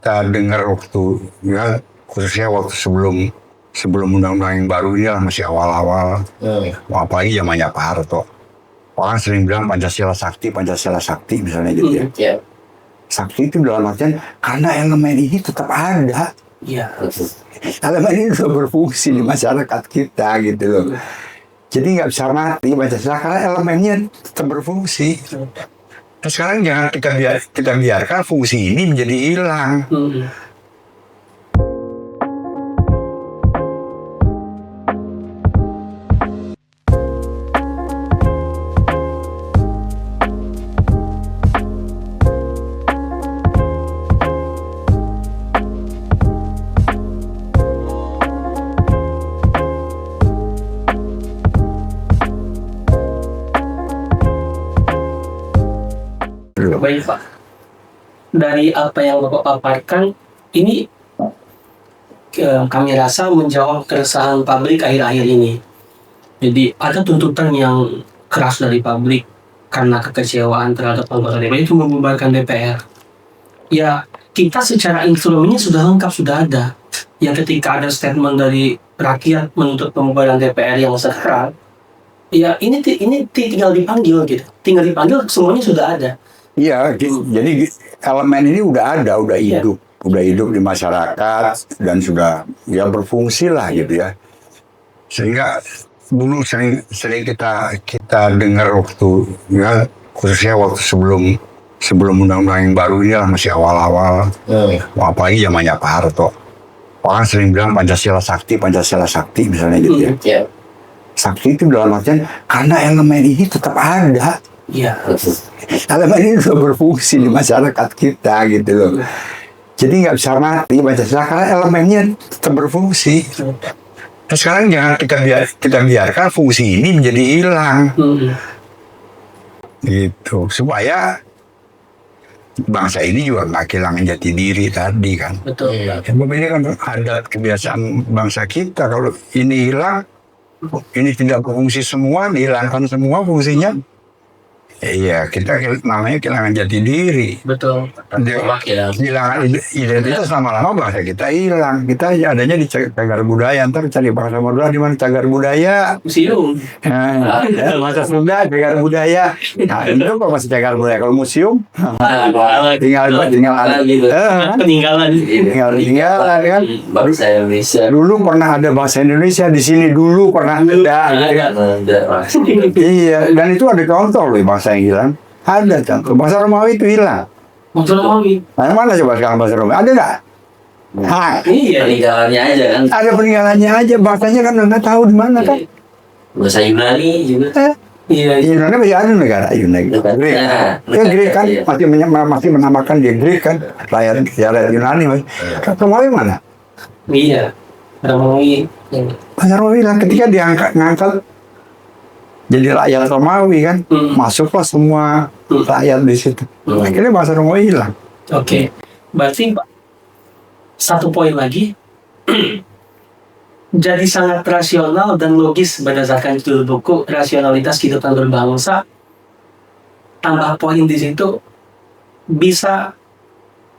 kita dengar waktu ya, khususnya waktu sebelum undang-undang yang baru ini lah, masih awal-awal, apalagi zamannya Pak Harto, orang sering bilang Pancasila Sakti misalnya gitu ya. Sakti itu dalam artian karena elemen ini tetap ada. Elemen ini sudah berfungsi di masyarakat kita gitu loh. Jadi nggak bisa mati Pancasila karena elemennya tetap berfungsi. Nah, sekarang jangan kita biarkan fungsi ini menjadi hilang. Baik Pak, dari apa yang Bapak paparkan ini kami rasa menjawab keresahan publik akhir-akhir ini. Jadi ada tuntutan yang keras dari publik karena kekecewaan terhadap anggota DPR itu membubarkan DPR. Ya kita secara instrumennya sudah lengkap, sudah ada. Yang ketika ada statement dari rakyat menuntut pembubaran DPR yang sekarang, ya ini tinggal dipanggil gitu, semuanya sudah ada. Iya, jadi elemen ini udah ada, udah hidup di masyarakat dan sudah ya berfungsi lah gitu ya. Sehingga dulu sering kita dengar waktu ya, khususnya waktu sebelum undang-undang yang baru ini lah, masih awal-awal, apalagi zamannya Pak Harto, orang sering bilang Pancasila Sakti misalnya gitu ya. Sakti itu dalam artian karena elemen ini tetap ada. Elemen ini sudah berfungsi di masyarakat kita gitu loh. Jadi nggak bisa mati Pancasila karena elemennya tetap berfungsi. Nah, sekarang jangan kita biarkan fungsi ini menjadi hilang. Gitu, supaya bangsa ini juga nggak kehilangan jati diri tadi kan. Betul. Ini kan adat kebiasaan bangsa kita, kalau ini hilang, ini tidak berfungsi semua, dihilangkan semua fungsinya. Iya, kita namanya kehilangan jati diri. Betul. Kehilangan identitas, lama-lama bangsa kita hilang. Kita adanya di cagar budaya. Ntar cari bangsa Madura di mana cagar budaya? Museum. Masa Sunda cagar budaya. Nah, itu kok masih cagar budaya. Kalau museum, tinggal peninggalan kan. Bangsa Indonesia. Dulu pernah ada bahasa Indonesia di sini, dulu pernah ada. Iya, dan itu ada contoh loh bahasa yang hilang. Ada contoh. Bahasa Romawi itu hilang. Bahasa Romawi. Nah, mana coba sekarang bahasa Romawi? Ada nggak? Iya. Peninggalannya aja kan. Ada peninggalannya aja. Bahasanya kan nggak tahu di mana kan. Bahasa Yunani juga. Iya. Yunani masih ada negara Yunani. Greek. Ya Greek kan masih menamakan dia Greek kan. Rakyat Yunani masih. Romawi mana? Iya. Romawi. Bahasa Romawi hilang ketika ngangkat jadi rakyat Romawi kan, masuklah semua rakyat di situ. Akhirnya bahasa Romawi hilang. Oke. Berarti Pak, satu poin lagi, jadi sangat rasional dan logis berdasarkan judul buku Rasionalitas Kehidupan Berbangsa. Tambah poin di situ, bisa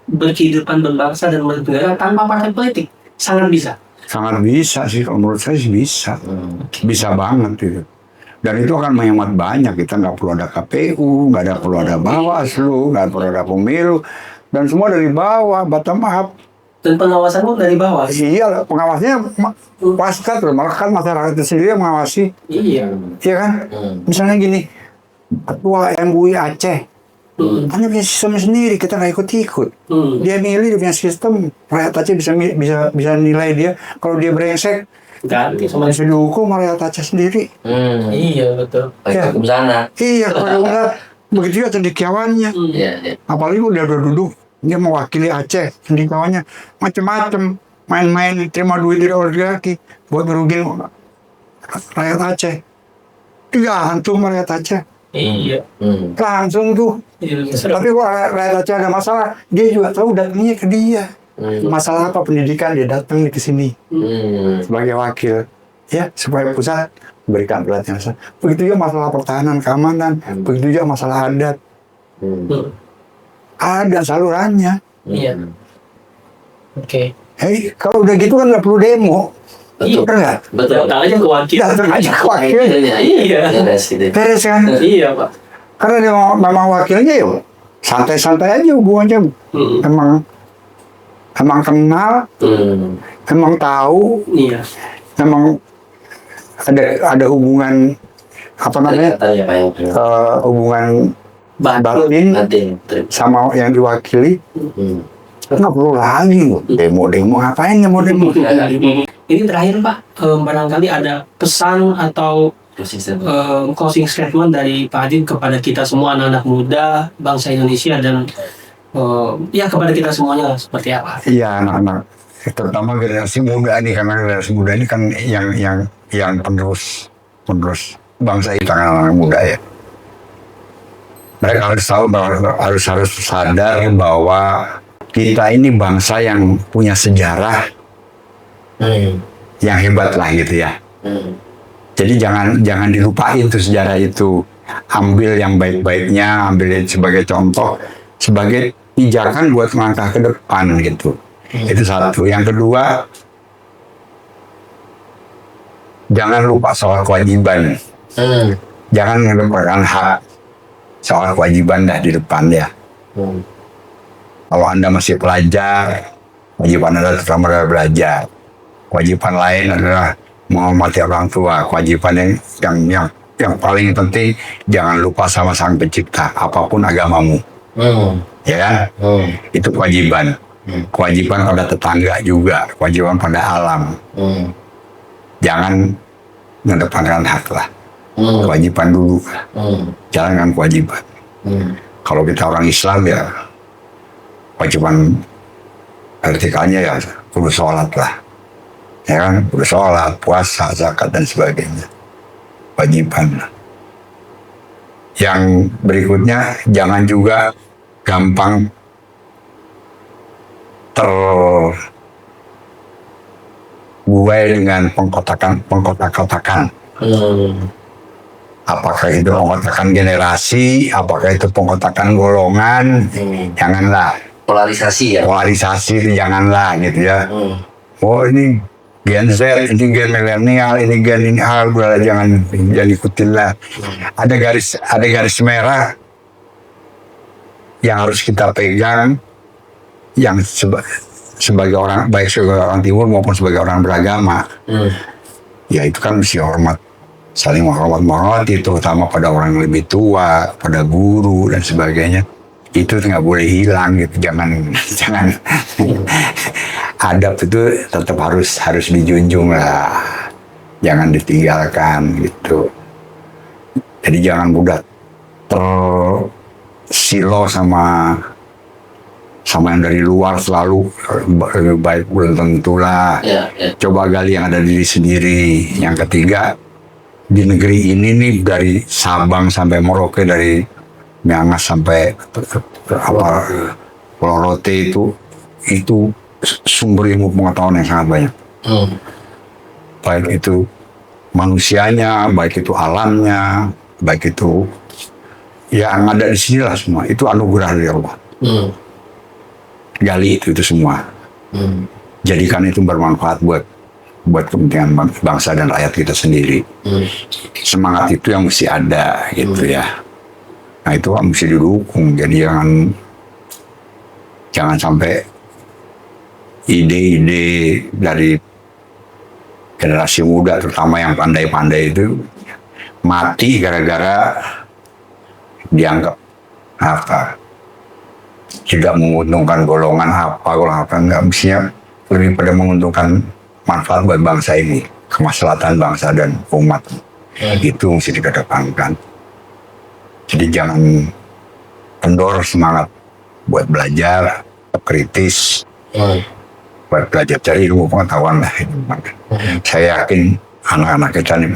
berkehidupan berbangsa dan bernegara tanpa partai politik. Sangat bisa. Sangat bisa sih, kalau menurut saya sih bisa. Bisa banget gitu. Dan itu akan menghemat banyak. Kita nggak perlu ada KPU, nggak perlu ada Bawaslu, nggak perlu ada pemilu, dan semua dari bawah, bottom up. Dan pengawasan pun dari bawah. Iya, pengawasnya paskat, malah kan masyarakat itu sendiri yang mengawasi. Iya. Iya kan? Misalnya gini, ketua MUI Aceh, kan dia punya sistem sendiri, kita nggak ikut-ikut. Dia milih, dia punya sistem, rakyat Aceh bisa nilai dia. Kalau dia brengsek, Ganti sama bisa dihukum rakyat Aceh sendiri. Iya betul. Ya. Ke sana. Iya, kalau begitu juga cendekiawannya. Apalagi udah duduk, dia mewakili Aceh, cendekiawannya macam-macam, main-main, terima duit dari oligarki buat ngerugin rakyat Aceh. Digantung rakyat Aceh. Iya. Langsung tuh. Tapi kalau rakyat Aceh ada masalah, dia juga tahu datangnya ke dia. Masalah apa pendidikan, dia datang ke sini sebagai wakil, ya, supaya pusat berikan perhatian. Begitu juga masalah pertahanan, keamanan, begitu juga masalah adat. Ada salurannya. Iya. Oke. Hei, kalau udah gitu kan nggak perlu demo. Betul. Bener nggak? Betul. Datang aja ke wakil. Datang aja ke wakil. Iya. Beres gitu. Beres kan? Iya, Pak. Karena dia memang wakilnya ya santai-santai aja hubungannya. Emang kenal, emang tahu, Iya. emang ada hubungan apa namanya? Katanya Pak yang Hubungan batin sama yang diwakili. Nggak perlu lagi demo ngapain demo. Ini terakhir Pak, barangkali ada pesan atau closing statement dari Pak Adit kepada kita semua anak-anak muda bangsa Indonesia dan ya kepada kita semuanya seperti apa? Iya, anak-anak terutama generasi muda nih, karena generasi muda ini kan yang penerus bangsa kita, anak-anak muda ya. Mereka harus tahu bahwa harus sadar bahwa kita ini bangsa yang punya sejarah yang hebat lah gitu ya. Jadi jangan dilupain tuh sejarah itu. Ambil yang baik-baiknya, ambil sebagai contoh, sebagai pijakan buat melangkah ke depan gitu. Itu satu. Yang kedua, jangan lupa soal kewajiban. Jangan melupakan hak, soal kewajiban dah di depan ya. Kalau Anda masih pelajar, kewajiban Anda terutama adalah belajar. Kewajiban lain adalah menghormati orang tua. Kewajiban yang paling penting, jangan lupa sama Sang Pencipta, apapun agamamu. Ya kan? Itu kewajiban. Kewajiban pada tetangga juga, kewajiban pada alam. Jangan mengedepankan hak lah. Kewajiban dulu. Jalankan kewajiban. Kalau kita orang Islam ya, kewajiban vertikalnya ya kudu sholat lah. Ya kan? Kudu sholat, puasa, zakat dan sebagainya. Kewajiban. Yang berikutnya, jangan juga gampang terbuai dengan pengkotak-kotakan. Apakah itu pengkotakan generasi, apakah itu pengkotakan golongan, janganlah. Polarisasi ya. Polarisasi itu janganlah gitu ya. Oh ini Gen Z, ini gen milenial, ini gen ini udah jangan ikutin lah. Ada garis merah yang harus kita pegang, yang sebagai orang, baik sebagai orang timur maupun sebagai orang beragama. Ya itu kan mesti hormat, saling menghormati, terutama pada orang yang lebih tua, pada guru dan sebagainya. Itu nggak boleh hilang gitu, jangan adab itu tetap harus dijunjung lah, jangan ditinggalkan gitu. Jadi jangan mudah tersilo sama yang dari luar, selalu lebih baik belum tentulah. Coba gali yang ada di diri sendiri. Yang ketiga, di negeri ini nih, dari Sabang sampai Merauke, dari Miangas sampai Pulau Rote, itu sumber ilmu pengetahuan yang sangat banyak. Baik itu manusianya, baik itu alamnya, baik itu yang ada di sini lah, semua itu anugerah dari Allah. Gali itu semua, jadikan itu bermanfaat buat kepentingan bangsa dan rakyat kita sendiri. Semangat itu yang mesti ada gitu ya. Nah itu mesti didukung. Jadi jangan sampai ide-ide dari generasi muda, terutama yang pandai-pandai itu, mati gara-gara dianggap tidak menguntungkan golongan apa, nggak, mestinya lebih pada menguntungkan manfaat buat bangsa ini, kemaslahatan bangsa dan umat. Itu mesti dikedepankan. Jadi jangan kendor semangat buat belajar, kritis, buat belajar cari ilmu pengetahuan lah. Saya yakin anak-anak kita nih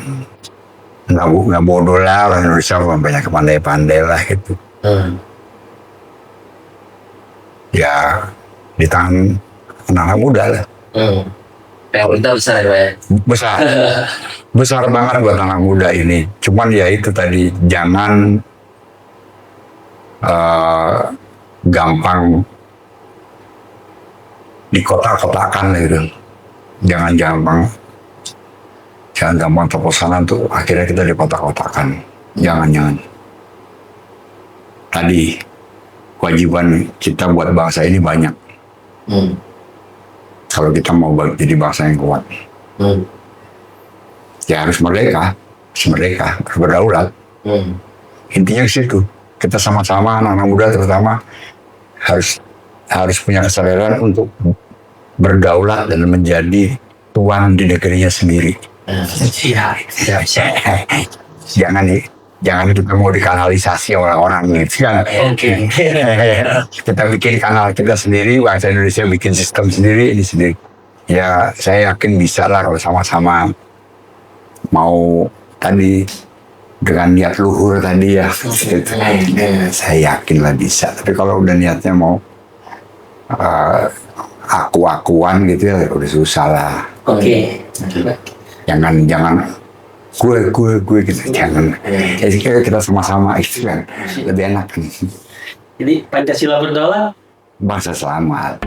nggak bodoh lah, orang Indonesia banyak pandai-pandai lah gitu. Ya di tangan anak-anak muda lah. Pemerintah besar ya Pak ya? Besar banget buat anak muda ini. Cuman ya itu tadi, jangan gampang dikotak-kotakan gitu. Jangan gampang terpesona tuh akhirnya kita dikotak-kotakan. Jangan. Tadi kewajiban kita buat bangsa ini banyak. Kalau kita mau jadi bangsa yang kuat, ya harus merdeka, harus berdaulat. Intinya ke situ. Kita sama-sama anak-anak muda terutama harus punya kesadaran untuk berdaulat dan menjadi tuan di negerinya sendiri. Jangan kita mau dikanalisasi orang-orang gitu kan. Kita bikin kanal kita sendiri, bangsa Indonesia bikin sistem sendiri, ini sendiri. Ya saya yakin bisa lah kalau sama-sama mau tadi dengan niat luhur tadi ya. Gitu. Saya yakin lah bisa. Tapi kalau udah niatnya mau aku-akuan gitu ya udah susah lah. Jangan gue gitu, jangan. Jadi kita sama-sama itu kan lebih enak. Jadi Pancasila berdaulat, bangsa selamat.